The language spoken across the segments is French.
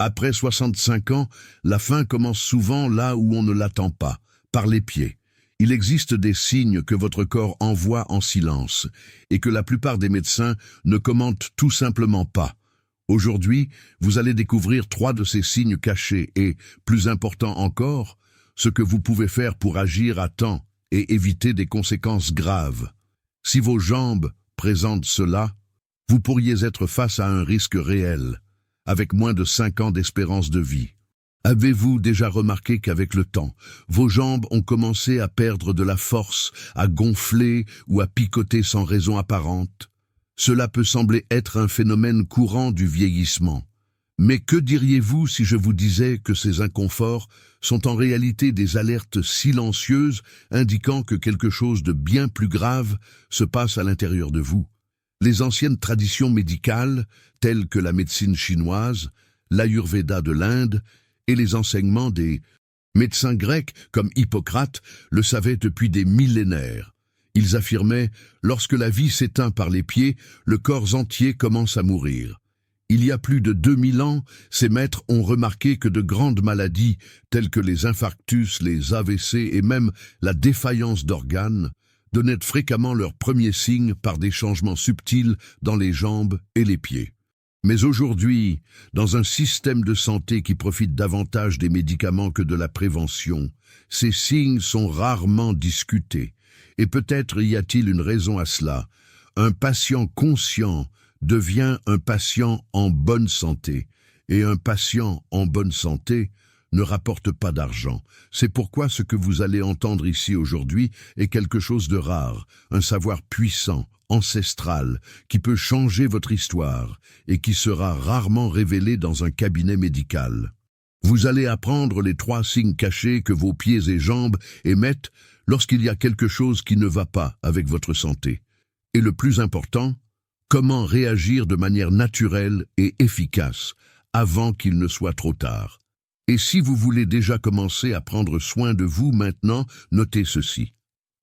Après 65 ans, la fin commence souvent là où on ne l'attend pas, par les pieds. Il existe des signes que votre corps envoie en silence et que la plupart des médecins ne commentent tout simplement pas. Aujourd'hui, vous allez découvrir 3 de ces signes cachés et, plus important encore, ce que vous pouvez faire pour agir à temps et éviter des conséquences graves. Si vos jambes présentent cela, vous pourriez être face à un risque réel, avec moins de 5 ans d'espérance de vie. Avez-vous déjà remarqué qu'avec le temps, vos jambes ont commencé à perdre de la force, à gonfler ou à picoter sans raison apparente? Cela peut sembler être un phénomène courant du vieillissement. Mais que diriez-vous si je vous disais que ces inconforts sont en réalité des alertes silencieuses indiquant que quelque chose de bien plus grave se passe à l'intérieur de vous? Les anciennes traditions médicales, telles que la médecine chinoise, l'Ayurveda de l'Inde, et les enseignements des médecins grecs comme Hippocrate le savaient depuis des millénaires. Ils affirmaient « Lorsque la vie s'éteint par les pieds, le corps entier commence à mourir ». Il y a plus de 2000 ans, ces maîtres ont remarqué que de grandes maladies, telles que les infarctus, les AVC et même la défaillance d'organes, donnaient fréquemment leurs premiers signes par des changements subtils dans les jambes et les pieds. Mais aujourd'hui, dans un système de santé qui profite davantage des médicaments que de la prévention, ces signes sont rarement discutés. Et peut-être y a-t-il une raison à cela. Un patient conscient devient un patient en bonne santé, et un patient en bonne santé ne rapporte pas d'argent. C'est pourquoi ce que vous allez entendre ici aujourd'hui est quelque chose de rare, un savoir puissant, ancestral, qui peut changer votre histoire et qui sera rarement révélé dans un cabinet médical. Vous allez apprendre les 3 signes cachés que vos pieds et jambes émettent lorsqu'il y a quelque chose qui ne va pas avec votre santé. Et le plus important, comment réagir de manière naturelle et efficace avant qu'il ne soit trop tard. Et si vous voulez déjà commencer à prendre soin de vous maintenant, notez ceci.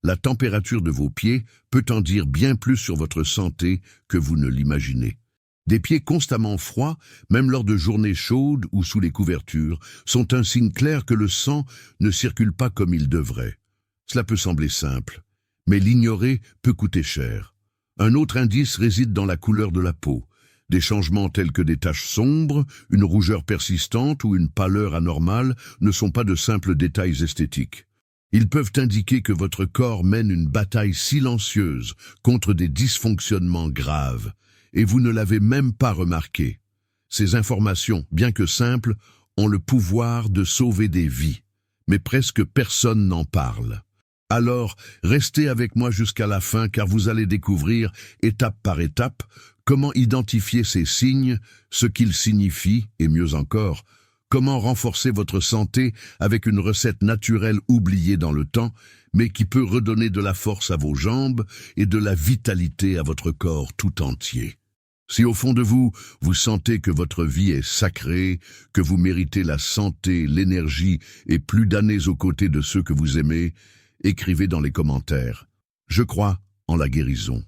La température de vos pieds peut en dire bien plus sur votre santé que vous ne l'imaginez. Des pieds constamment froids, même lors de journées chaudes ou sous les couvertures, sont un signe clair que le sang ne circule pas comme il devrait. Cela peut sembler simple, mais l'ignorer peut coûter cher. Un autre indice réside dans la couleur de la peau. Des changements tels que des taches sombres, une rougeur persistante ou une pâleur anormale ne sont pas de simples détails esthétiques. Ils peuvent indiquer que votre corps mène une bataille silencieuse contre des dysfonctionnements graves, et vous ne l'avez même pas remarqué. Ces informations, bien que simples, ont le pouvoir de sauver des vies, mais presque personne n'en parle. Alors, restez avec moi jusqu'à la fin car vous allez découvrir, étape par étape, comment identifier ces signes, ce qu'ils signifient, et mieux encore, comment renforcer votre santé avec une recette naturelle oubliée dans le temps, mais qui peut redonner de la force à vos jambes et de la vitalité à votre corps tout entier. Si au fond de vous, vous sentez que votre vie est sacrée, que vous méritez la santé, l'énergie et plus d'années aux côtés de ceux que vous aimez, écrivez dans les commentaires « Je crois en la guérison ».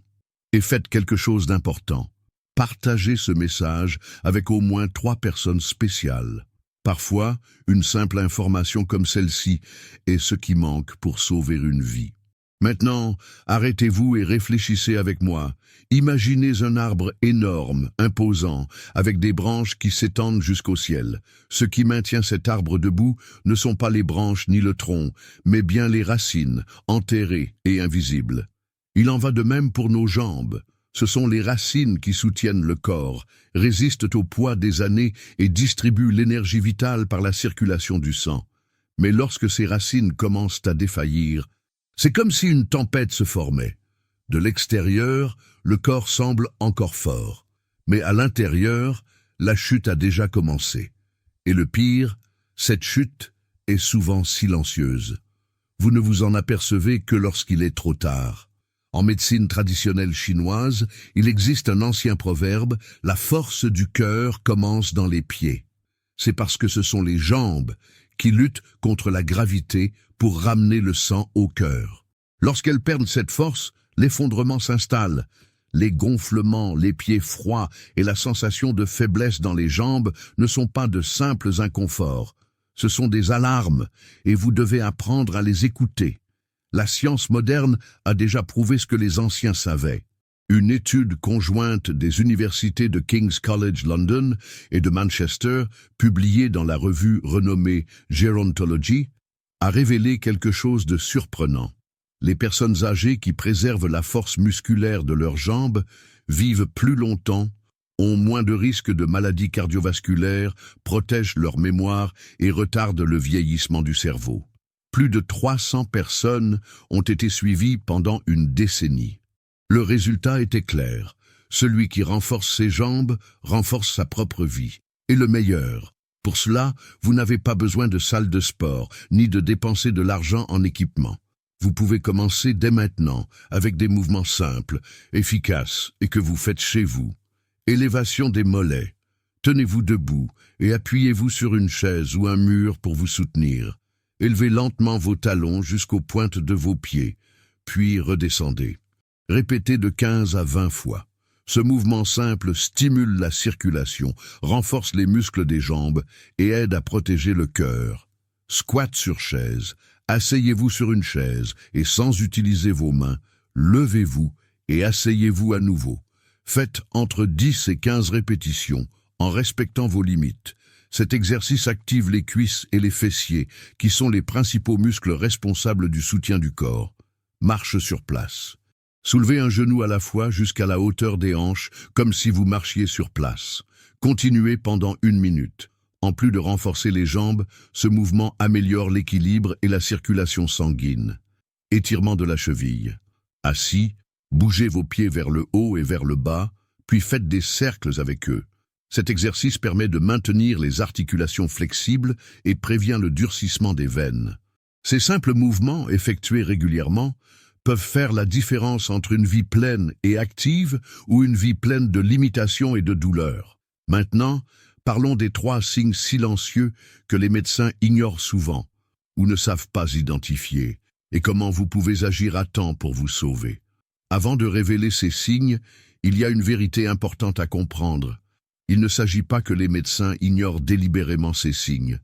Et faites quelque chose d'important. Partagez ce message avec au moins 3 personnes spéciales. Parfois, une simple information comme celle-ci est ce qui manque pour sauver une vie. Maintenant, arrêtez-vous et réfléchissez avec moi. Imaginez un arbre énorme, imposant, avec des branches qui s'étendent jusqu'au ciel. Ce qui maintient cet arbre debout ne sont pas les branches ni le tronc, mais bien les racines, enterrées et invisibles. Il en va de même pour nos jambes. Ce sont les racines qui soutiennent le corps, résistent au poids des années et distribuent l'énergie vitale par la circulation du sang. Mais lorsque ces racines commencent à défaillir, c'est comme si une tempête se formait. De l'extérieur, le corps semble encore fort, mais à l'intérieur, la chute a déjà commencé. Et le pire, cette chute est souvent silencieuse. Vous ne vous en apercevez que lorsqu'il est trop tard. En médecine traditionnelle chinoise, il existe un ancien proverbe « La force du cœur commence dans les pieds ». C'est parce que ce sont les jambes qui luttent contre la gravité pour ramener le sang au cœur. Lorsqu'elles perdent cette force, l'effondrement s'installe. Les gonflements, les pieds froids et la sensation de faiblesse dans les jambes ne sont pas de simples inconforts. Ce sont des alarmes et vous devez apprendre à les écouter. La science moderne a déjà prouvé ce que les anciens savaient. Une étude conjointe des universités de King's College London et de Manchester, publiée dans la revue renommée Gerontology, a révélé quelque chose de surprenant. Les personnes âgées qui préservent la force musculaire de leurs jambes vivent plus longtemps, ont moins de risques de maladies cardiovasculaires, protègent leur mémoire et retardent le vieillissement du cerveau. Plus de 300 personnes ont été suivies pendant une décennie. Le résultat était clair. Celui qui renforce ses jambes renforce sa propre vie. Et le meilleur. Pour cela, vous n'avez pas besoin de salle de sport, ni de dépenser de l'argent en équipement. Vous pouvez commencer dès maintenant, avec des mouvements simples, efficaces et que vous faites chez vous. Élévation des mollets. Tenez-vous debout et appuyez-vous sur une chaise ou un mur pour vous soutenir. Élevez lentement vos talons jusqu'aux pointes de vos pieds, puis redescendez. Répétez de 15 à 20 fois. Ce mouvement simple stimule la circulation, renforce les muscles des jambes et aide à protéger le cœur. Squat sur chaise. Asseyez-vous sur une chaise et sans utiliser vos mains, levez-vous et asseyez-vous à nouveau. Faites entre 10 et 15 répétitions en respectant vos limites. Cet exercice active les cuisses et les fessiers, qui sont les principaux muscles responsables du soutien du corps. Marche sur place. Soulevez un genou à la fois jusqu'à la hauteur des hanches, comme si vous marchiez sur place. Continuez pendant 1 minute. En plus de renforcer les jambes, ce mouvement améliore l'équilibre et la circulation sanguine. Étirement de la cheville. Assis, bougez vos pieds vers le haut et vers le bas, puis faites des cercles avec eux. Cet exercice permet de maintenir les articulations flexibles et prévient le durcissement des veines. Ces simples mouvements, effectués régulièrement, peuvent faire la différence entre une vie pleine et active ou une vie pleine de limitations et de douleurs. Maintenant, parlons des 3 signes silencieux que les médecins ignorent souvent ou ne savent pas identifier, et comment vous pouvez agir à temps pour vous sauver. Avant de révéler ces signes, il y a une vérité importante à comprendre. Il ne s'agit pas que les médecins ignorent délibérément ces signes.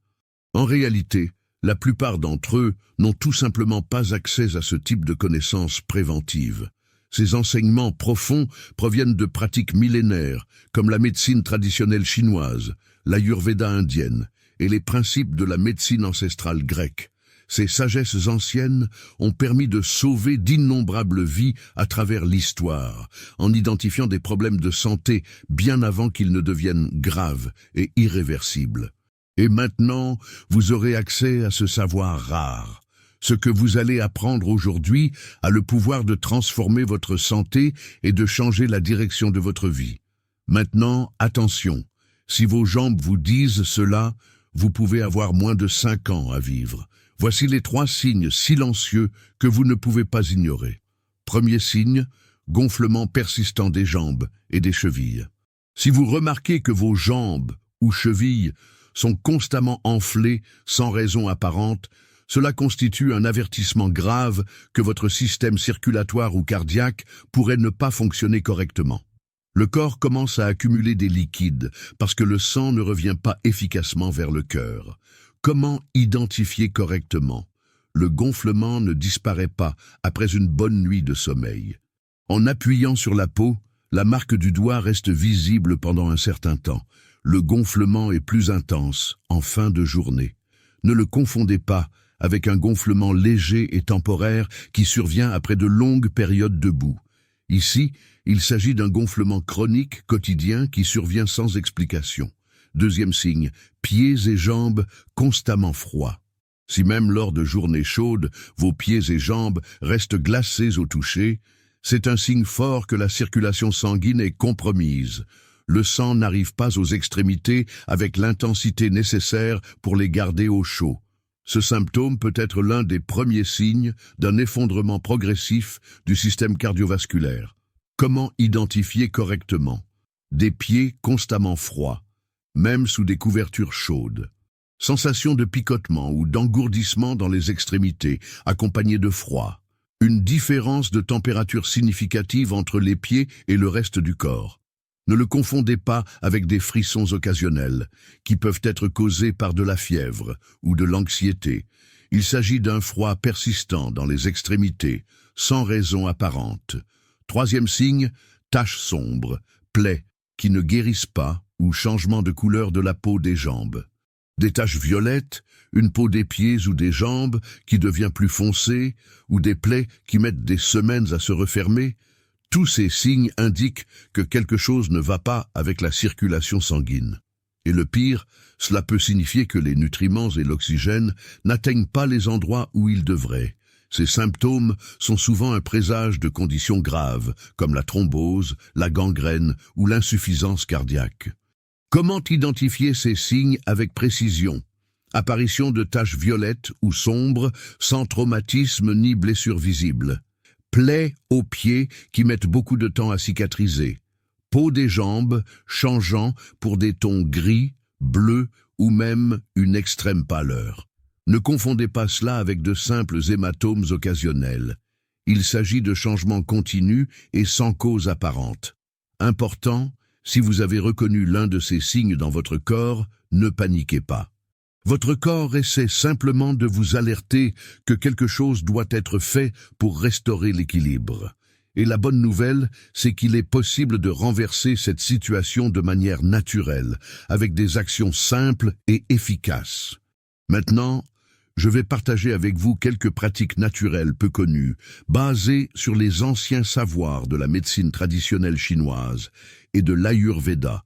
En réalité, la plupart d'entre eux n'ont tout simplement pas accès à ce type de connaissances préventives. Ces enseignements profonds proviennent de pratiques millénaires, comme la médecine traditionnelle chinoise, l'ayurveda indienne et les principes de la médecine ancestrale grecque. Ces sagesses anciennes ont permis de sauver d'innombrables vies à travers l'histoire, en identifiant des problèmes de santé bien avant qu'ils ne deviennent graves et irréversibles. Et maintenant, vous aurez accès à ce savoir rare. Ce que vous allez apprendre aujourd'hui a le pouvoir de transformer votre santé et de changer la direction de votre vie. Maintenant, attention, si vos jambes vous disent cela, vous pouvez avoir moins de 5 ans à vivre. Voici les 3 signes silencieux que vous ne pouvez pas ignorer. Premier signe, gonflement persistant des jambes et des chevilles. Si vous remarquez que vos jambes ou chevilles sont constamment enflées sans raison apparente, cela constitue un avertissement grave que votre système circulatoire ou cardiaque pourrait ne pas fonctionner correctement. Le corps commence à accumuler des liquides parce que le sang ne revient pas efficacement vers le cœur. Comment identifier correctement? Le gonflement ne disparaît pas après une bonne nuit de sommeil. En appuyant sur la peau, la marque du doigt reste visible pendant un certain temps. Le gonflement est plus intense en fin de journée. Ne le confondez pas avec un gonflement léger et temporaire qui survient après de longues périodes debout. Ici, il s'agit d'un gonflement chronique quotidien qui survient sans explication. Deuxième signe, pieds et jambes constamment froids. Si même lors de journées chaudes, vos pieds et jambes restent glacés au toucher, c'est un signe fort que la circulation sanguine est compromise. Le sang n'arrive pas aux extrémités avec l'intensité nécessaire pour les garder au chaud. Ce symptôme peut être l'un des premiers signes d'un effondrement progressif du système cardiovasculaire. Comment identifier correctement? Des pieds constamment froids, même sous des couvertures chaudes. Sensation de picotement ou d'engourdissement dans les extrémités, accompagnée de froid. Une différence de température significative entre les pieds et le reste du corps. Ne le confondez pas avec des frissons occasionnels, qui peuvent être causés par de la fièvre ou de l'anxiété. Il s'agit d'un froid persistant dans les extrémités, sans raison apparente. Troisième signe, taches sombres, plaies qui ne guérissent pas ou changement de couleur de la peau des jambes. Des taches violettes, une peau des pieds ou des jambes qui devient plus foncée, ou des plaies qui mettent des semaines à se refermer. Tous ces signes indiquent que quelque chose ne va pas avec la circulation sanguine. Et le pire, cela peut signifier que les nutriments et l'oxygène n'atteignent pas les endroits où ils devraient. Ces symptômes sont souvent un présage de conditions graves, comme la thrombose, la gangrène ou l'insuffisance cardiaque. Comment identifier ces signes avec précision? Apparition de taches violettes ou sombres, sans traumatisme ni blessure visible. Plaies aux pieds qui mettent beaucoup de temps à cicatriser. Peau des jambes changeant pour des tons gris, bleus ou même une extrême pâleur. Ne confondez pas cela avec de simples hématomes occasionnels. Il s'agit de changements continus et sans cause apparente. Important, si vous avez reconnu l'un de ces signes dans votre corps, ne paniquez pas. Votre corps essaie simplement de vous alerter que quelque chose doit être fait pour restaurer l'équilibre. Et la bonne nouvelle, c'est qu'il est possible de renverser cette situation de manière naturelle, avec des actions simples et efficaces. Maintenant, je vais partager avec vous quelques pratiques naturelles peu connues, basées sur les anciens savoirs de la médecine traditionnelle chinoise et de l'Ayurveda,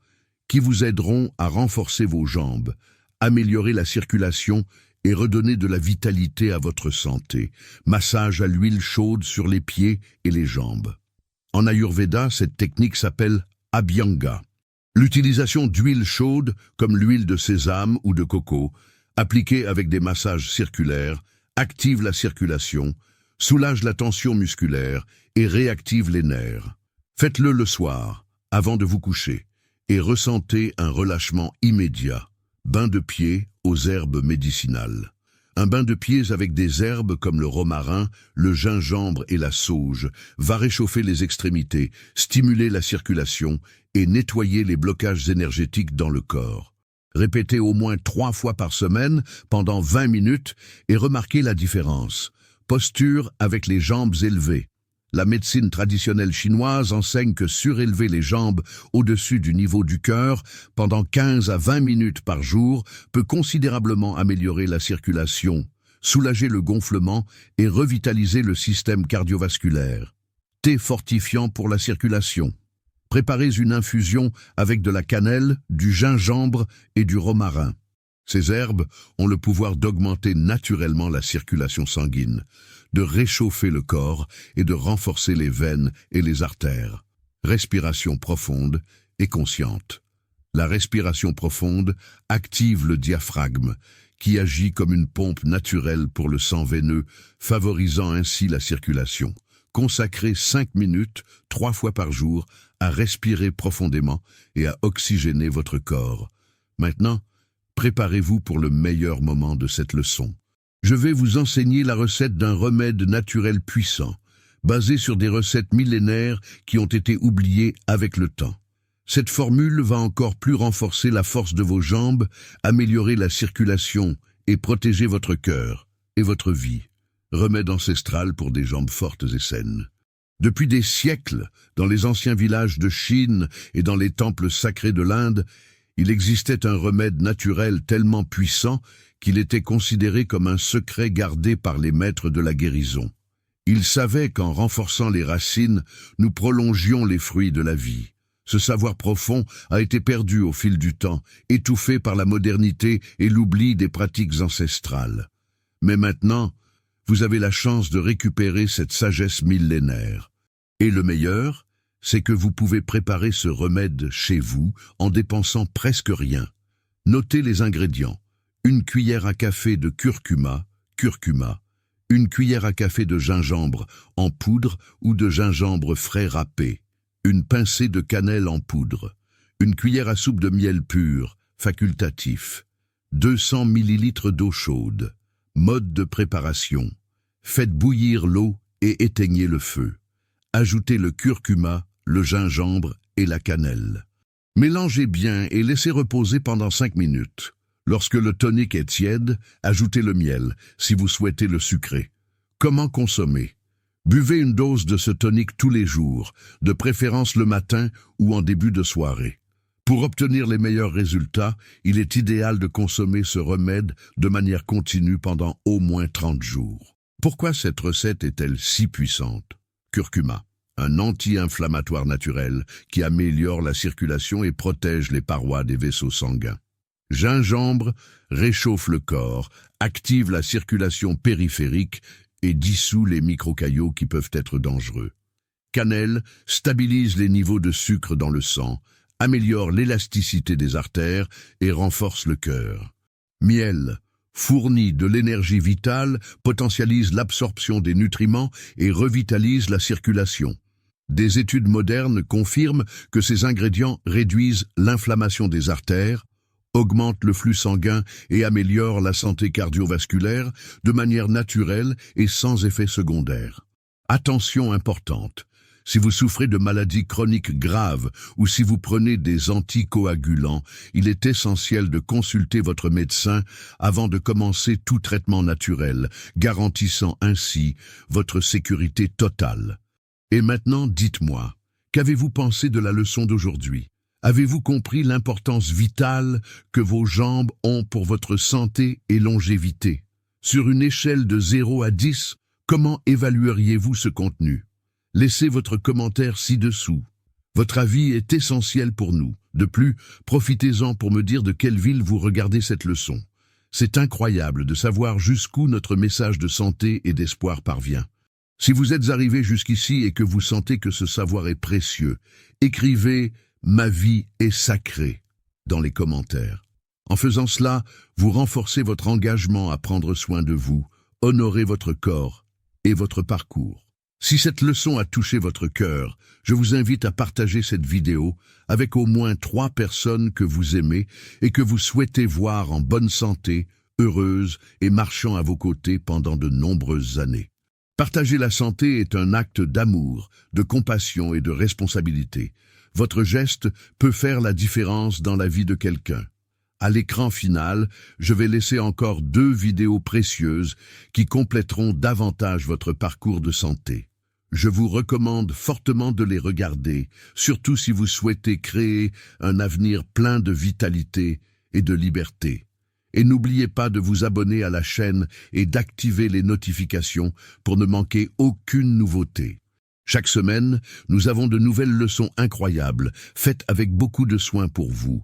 qui vous aideront à renforcer vos jambes, améliorer la circulation et redonner de la vitalité à votre santé. Massage à l'huile chaude sur les pieds et les jambes. En Ayurveda, cette technique s'appelle Abhyanga. L'utilisation d'huile chaude, comme l'huile de sésame ou de coco, appliquée avec des massages circulaires, active la circulation, soulage la tension musculaire et réactive les nerfs. Faites-le le soir, avant de vous coucher, et ressentez un relâchement immédiat. Bain de pieds aux herbes médicinales. Un bain de pieds avec des herbes comme le romarin, le gingembre et la sauge va réchauffer les extrémités, stimuler la circulation et nettoyer les blocages énergétiques dans le corps. Répétez au moins 3 fois par semaine pendant 20 minutes et remarquez la différence. Posture avec les jambes élevées. La médecine traditionnelle chinoise enseigne que surélever les jambes au-dessus du niveau du cœur pendant 15 à 20 minutes par jour peut considérablement améliorer la circulation, soulager le gonflement et revitaliser le système cardiovasculaire. Thé fortifiant pour la circulation. Préparez une infusion avec de la cannelle, du gingembre et du romarin. Ces herbes ont le pouvoir d'augmenter naturellement la circulation sanguine, de réchauffer le corps et de renforcer les veines et les artères. Respiration profonde et consciente. La respiration profonde active le diaphragme, qui agit comme une pompe naturelle pour le sang veineux, favorisant ainsi la circulation. Consacrez 5 minutes, 3 fois par jour, à respirer profondément et à oxygéner votre corps. Maintenant, préparez-vous pour le meilleur moment de cette leçon. Je vais vous enseigner la recette d'un remède naturel puissant, basé sur des recettes millénaires qui ont été oubliées avec le temps. Cette formule va encore plus renforcer la force de vos jambes, améliorer la circulation et protéger votre cœur et votre vie. Remède ancestral pour des jambes fortes et saines. Depuis des siècles, dans les anciens villages de Chine et dans les temples sacrés de l'Inde, il existait un remède naturel tellement puissant qu'il était considéré comme un secret gardé par les maîtres de la guérison. Ils savaient qu'en renforçant les racines, nous prolongions les fruits de la vie. Ce savoir profond a été perdu au fil du temps, étouffé par la modernité et l'oubli des pratiques ancestrales. Mais maintenant, vous avez la chance de récupérer cette sagesse millénaire. Et le meilleur, c'est que vous pouvez préparer ce remède chez vous en dépensant presque rien. Notez les ingrédients. 1 cuillère à café de curcuma, 1 cuillère à café de gingembre en poudre ou de gingembre frais râpé, 1 pincée de cannelle en poudre, 1 cuillère à soupe de miel pur, facultatif, 200 ml d'eau chaude. Mode de préparation. Faites bouillir l'eau et éteignez le feu. Ajoutez le curcuma, le gingembre et la cannelle. Mélangez bien et laissez reposer pendant 5 minutes. Lorsque le tonic est tiède, ajoutez le miel, si vous souhaitez le sucrer. Comment consommer? Buvez une dose de ce tonic tous les jours, de préférence le matin ou en début de soirée. Pour obtenir les meilleurs résultats, il est idéal de consommer ce remède de manière continue pendant au moins 30 jours. Pourquoi cette recette est-elle si puissante? Curcuma, un anti-inflammatoire naturel qui améliore la circulation et protège les parois des vaisseaux sanguins. Gingembre réchauffe le corps, active la circulation périphérique et dissout les microcaillots qui peuvent être dangereux. Cannelle stabilise les niveaux de sucre dans le sang, améliore l'élasticité des artères et renforce le cœur. Miel fournit de l'énergie vitale, potentialise l'absorption des nutriments et revitalise la circulation. Des études modernes confirment que ces ingrédients réduisent l'inflammation des artères, augmentent le flux sanguin et améliorent la santé cardiovasculaire de manière naturelle et sans effet secondaire. Attention importante, si vous souffrez de maladies chroniques graves ou si vous prenez des anticoagulants, il est essentiel de consulter votre médecin avant de commencer tout traitement naturel, garantissant ainsi votre sécurité totale. Et maintenant, dites-moi, qu'avez-vous pensé de la leçon d'aujourd'hui? Avez-vous compris l'importance vitale que vos jambes ont pour votre santé et longévité? Sur une échelle de 0 à 10, comment évalueriez-vous ce contenu? Laissez votre commentaire ci-dessous. Votre avis est essentiel pour nous. De plus, profitez-en pour me dire de quelle ville vous regardez cette leçon. C'est incroyable de savoir jusqu'où notre message de santé et d'espoir parvient. Si vous êtes arrivé jusqu'ici et que vous sentez que ce savoir est précieux, écrivez « Ma vie est sacrée » dans les commentaires. En faisant cela, vous renforcez votre engagement à prendre soin de vous, honorer votre corps et votre parcours. Si cette leçon a touché votre cœur, je vous invite à partager cette vidéo avec au moins 3 personnes que vous aimez et que vous souhaitez voir en bonne santé, heureuses et marchant à vos côtés pendant de nombreuses années. Partager la santé est un acte d'amour, de compassion et de responsabilité. Votre geste peut faire la différence dans la vie de quelqu'un. À l'écran final, je vais laisser encore 2 vidéos précieuses qui compléteront davantage votre parcours de santé. Je vous recommande fortement de les regarder, surtout si vous souhaitez créer un avenir plein de vitalité et de liberté. Et n'oubliez pas de vous abonner à la chaîne et d'activer les notifications pour ne manquer aucune nouveauté. Chaque semaine, nous avons de nouvelles leçons incroyables, faites avec beaucoup de soin pour vous.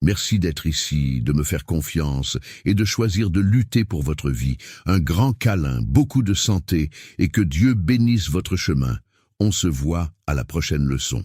Merci d'être ici, de me faire confiance et de choisir de lutter pour votre vie. Un grand câlin, beaucoup de santé et que Dieu bénisse votre chemin. On se voit à la prochaine leçon.